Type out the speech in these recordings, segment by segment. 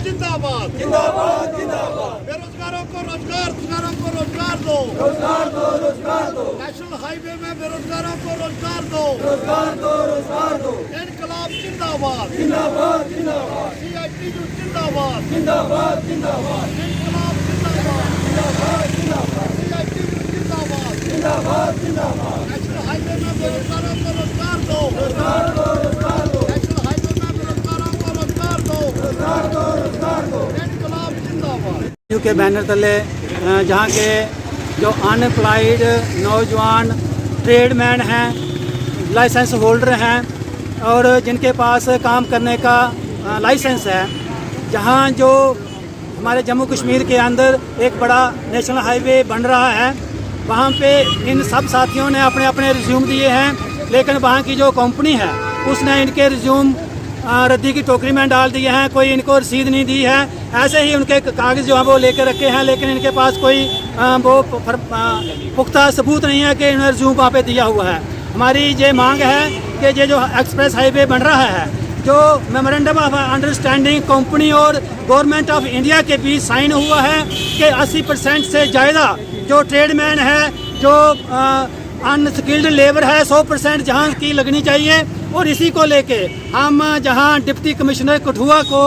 जिंदाबाद जिंदाबाद जिंदाबाद। बेरोजगारों को रोजगार दो, रोजगार दो, रोजगार दो। नेशनल हाईवे में बेरोजगारों को रोजगार दो, रोजगार दो, रोजगार दो। इनकलाब जिंदाबाद जिंदाबाद जिंदाबाद। CITU जिंदाबाद जिंदाबाद जिंदाबाद। इनकलाब जिंदाबाद जिंदाबाद जिंदाबाद। CITU जिंदाबाद जिंदाबाद जिंदाबाद। नेशनल हाईवे में बेरोजगारों को रोजगार दो, रोजगार दो, रोजगार दो। नेशनल हाईवे में बेरोजगारों को रोजगार दो, रोजगार दो, रोजगार दो। इनकलाब जिंदाबाद के बैनर तले जहाँ के जो अनएम्प्लॉयड नौजवान ट्रेडमैन हैं, लाइसेंस होल्डर हैं और जिनके पास काम करने का लाइसेंस है, जहाँ जो हमारे जम्मू कश्मीर के अंदर एक बड़ा नेशनल हाईवे बन रहा है, वहाँ पे इन सब साथियों ने अपने अपने रिज्यूम दिए हैं, लेकिन वहाँ की जो कंपनी है उसने इनके रिज्यूम रद्दी की टोकरी में डाल दिए हैं। कोई इनको रसीद नहीं दी है, ऐसे ही उनके कागज़ जो है वो लेकर रखे हैं, लेकिन इनके पास कोई वो पुख्ता सबूत नहीं है कि इन्होंने रिज्यूम वहाँ पे दिया हुआ है। हमारी ये मांग है कि ये जो एक्सप्रेस हाईवे बन रहा है, जो मेमोरेंडम ऑफ अंडरस्टैंडिंग कंपनी और गवर्नमेंट ऑफ इंडिया के बीच साइन हुआ है कि 80% से ज़्यादा जो ट्रेडमैन है, जो अनस्किल्ड लेबर है, 100% जहाँ की लगनी चाहिए। और इसी को लेके हम जहाँ डिप्टी कमिश्नर कठुआ को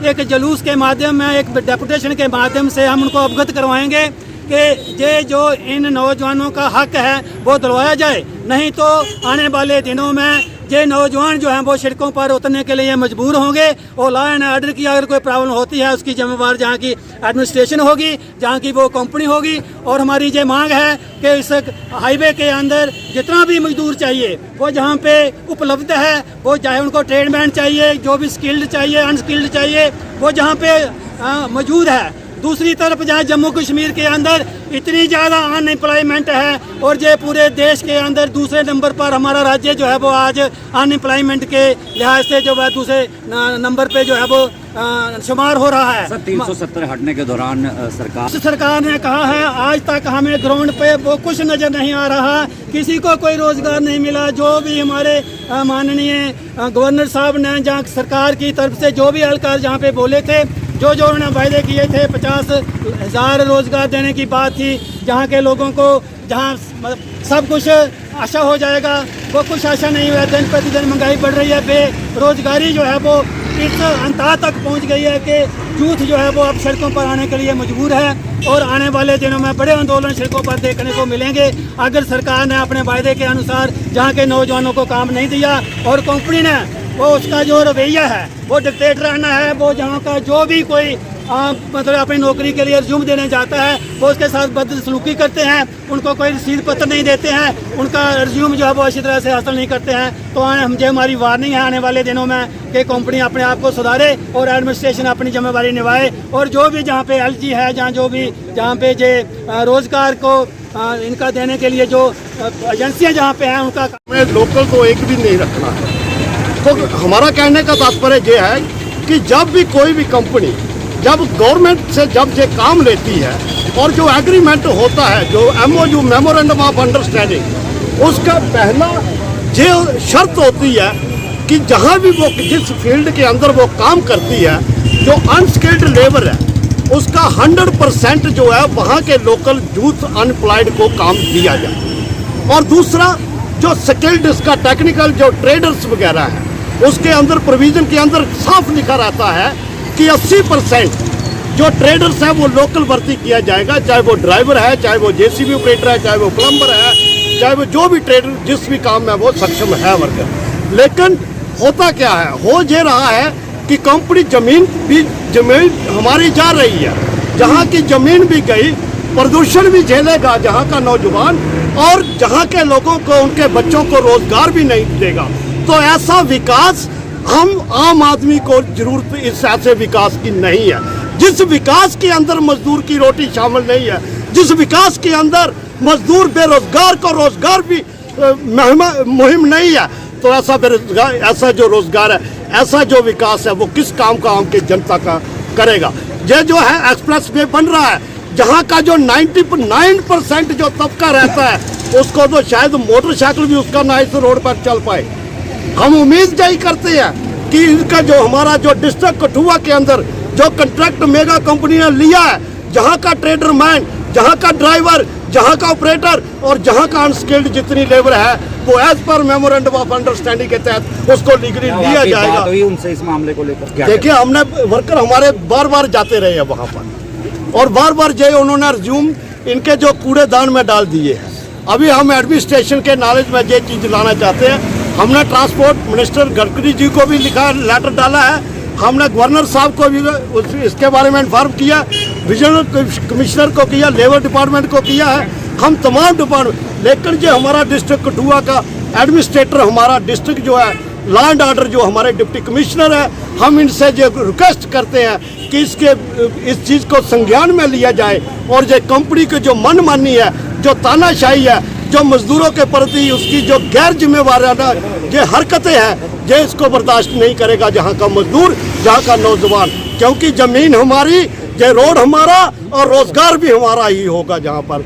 एक जुलूस के माध्यम में, एक डेपुटेशन के माध्यम से हम उनको अवगत करवाएंगे कि ये जो इन नौजवानों का हक है वो दिलवाया जाए, नहीं तो आने वाले दिनों में ये नौजवान जो हैं वो सड़कों पर उतरने के लिए मजबूर होंगे। और लॉ एंड ऑर्डर की अगर कोई प्रॉब्लम होती है उसकी जिम्मेवार जहाँ की एडमिनिस्ट्रेशन होगी, जहाँ की वो कंपनी होगी। और हमारी ये मांग है कि इस हाईवे के अंदर जितना भी मजदूर चाहिए वो जहाँ पे उपलब्ध है, वो चाहे उनको ट्रेडमैन चाहिए, जो भी स्किल्ड चाहिए, अनस्किल्ड चाहिए, वो जहाँ पे मौजूद है। दूसरी तरफ जहाँ जम्मू कश्मीर के अंदर इतनी ज़्यादा अनएम्प्लॉयमेंट है और ये पूरे देश के अंदर दूसरे नंबर पर हमारा राज्य जो है वो आज अनएम्प्लॉयमेंट के लिहाज से जो है दूसरे नंबर पे जो है वो शुमार हो रहा है। सर 370 हटने के दौरान सरकार ने कहा है आज तक हमें ग्राउंड पे वो कुछ नज़र नहीं आ रहा, किसी को कोई रोज़गार नहीं मिला। जो भी हमारे माननीय गवर्नर साहब ने जहाँ सरकार की तरफ से जो भी एहलकार जहाँ पे बोले थे, जो उन्होंने वायदे किए थे, 50,000 रोज़गार देने की बात थी, जहाँ के लोगों को जहाँ सब कुछ आशा हो जाएगा, वो कुछ आशा नहीं हुआ। दिन प्रतिदिन महंगाई बढ़ रही है, बेरोजगारी जो है वो इस अंतः तक पहुँच गई है कि यूथ जो है वो अब सड़कों पर आने के लिए मजबूर है। और आने वाले दिनों में बड़े आंदोलन सड़कों पर देखने को मिलेंगे अगर सरकार ने अपने वायदे के अनुसार जहाँ के नौजवानों को काम नहीं दिया और कंपनी ने वो उसका जो रवैया है वो डिक्टेट रहना है। वो जहाँ का जो भी कोई मतलब अपनी नौकरी के लिए रिज्यूम देने जाता है वो उसके साथ बदसलूकी करते हैं, उनको कोई रसीद पत्र नहीं देते हैं, उनका रिज्यूम जो है वो अच्छी तरह से हासिल नहीं करते हैं। तो मुझे हमारी वार्निंग है आने वाले दिनों में कि कंपनी अपने आप को सुधारे और एडमिनिस्ट्रेशन अपनी जिम्मेवारी निभाए। और जो भी जहाँ पे LG है, जहाँ पे जे रोज़गार को इनका देने के लिए जो एजेंसियाँ जहाँ पे हैं उनका लोकल तो एक भी नहीं रखना है। तो हमारा कहने का तात्पर्य ये है कि जब भी कोई भी कंपनी जब गवर्नमेंट से जब ये काम लेती है और जो एग्रीमेंट होता है, जो MOU मेमोरेंडम ऑफ अंडरस्टैंडिंग, उसका पहला जो शर्त होती है कि जहाँ भी वो जिस फील्ड के अंदर वो काम करती है, जो अनस्किल्ड लेबर है उसका 100% जो है वहाँ के लोकल यूथ अनएम्प्लॉयड को काम दिया जाए। और दूसरा जो स्किल्ड इसका टेक्निकल जो ट्रेडर्स वगैरह है उसके अंदर प्रोविजन के अंदर साफ लिखा रहता है कि 80% जो ट्रेडर्स हैं वो लोकल भर्ती किया जाएगा, चाहे वो ड्राइवर है, चाहे वो JCB ऑपरेटर है, चाहे वो प्लम्बर है, चाहे वो जो भी ट्रेडर जिस भी काम में वो सक्षम है वर्कर। लेकिन होता क्या है, हो ये रहा है कि कंपनी जमीन हमारी जा रही है, जहाँ की जमीन भी गई, प्रदूषण भी झेलेगा जहाँ का नौजवान, और जहाँ के लोगों को उनके बच्चों को रोजगार भी नहीं देगा। तो ऐसा विकास हम आम आदमी को जरूरत इस ऐसे विकास की नहीं है। जिस विकास के अंदर मजदूर की रोटी शामिल नहीं है, जिस विकास के अंदर मजदूर बेरोजगार को रोजगार भी मुहिम नहीं है, तो ऐसा बेरोजगार, ऐसा जो रोजगार है, ऐसा जो विकास है वो किस काम का आम की जनता का करेगा। ये जो है एक्सप्रेस वे बन रहा है, जहाँ का जो 99% जो तबका रहता है उसको तो शायद मोटरसाइकिल भी उसका ना इस रोड पर चल पाए। हम उम्मीद यही करते हैं कि इनका जो हमारा जो डिस्ट्रिक्ट कठुआ के अंदर जो कंट्रैक्ट मेगा कंपनी ने लिया है, जहाँ का ट्रेडर मैन, जहाँ का ड्राइवर, जहाँ का ऑपरेटर और जहाँ का अनस्किल्ड जितनी लेबर है, वो as per memorandum of understanding के तहत उसको लीगली लिया आपकी जाएगा। बात हुई उनसे इस मामले को लेकर? क्या देखिए, हमने वर्कर हमारे बार बार जाते रहे हैं वहाँ पर और बार बार जो उन्होंने रिज्यूम इनके जो कूड़ेदान में डाल दिए हैं। अभी हम एडमिनिस्ट्रेशन के नॉलेज में ये चीज़ लाना चाहते हैं। हमने ट्रांसपोर्ट मिनिस्टर गडकरी जी को भी लिखा, लेटर डाला है। हमने गवर्नर साहब को भी इसके बारे में इन्फॉर्म किया, विजिलेंस कमिश्नर को किया, लेबर डिपार्टमेंट को किया है, हम तमाम डिपार्टमेंट। लेकिन जो हमारा डिस्ट्रिक्ट कठुआ का एडमिनिस्ट्रेटर, हमारा डिस्ट्रिक्ट जो है लॉ एंड ऑर्डर जो हमारे डिप्टी कमिश्नर है, हम इनसे जो रिक्वेस्ट करते हैं कि इस चीज़ को संज्ञान में लिया जाए और जो कंपनी की जो मनमानी है, जो तानाशाही है, जो मजदूरों के प्रति उसकी जो गैर जिम्मेवाराना ये हरकतें हैं, ये इसको बर्दाश्त नहीं करेगा जहाँ का मजदूर, जहाँ का नौजवान। क्योंकि ज़मीन हमारी, ये रोड हमारा और रोज़गार भी हमारा ही होगा जहाँ पर।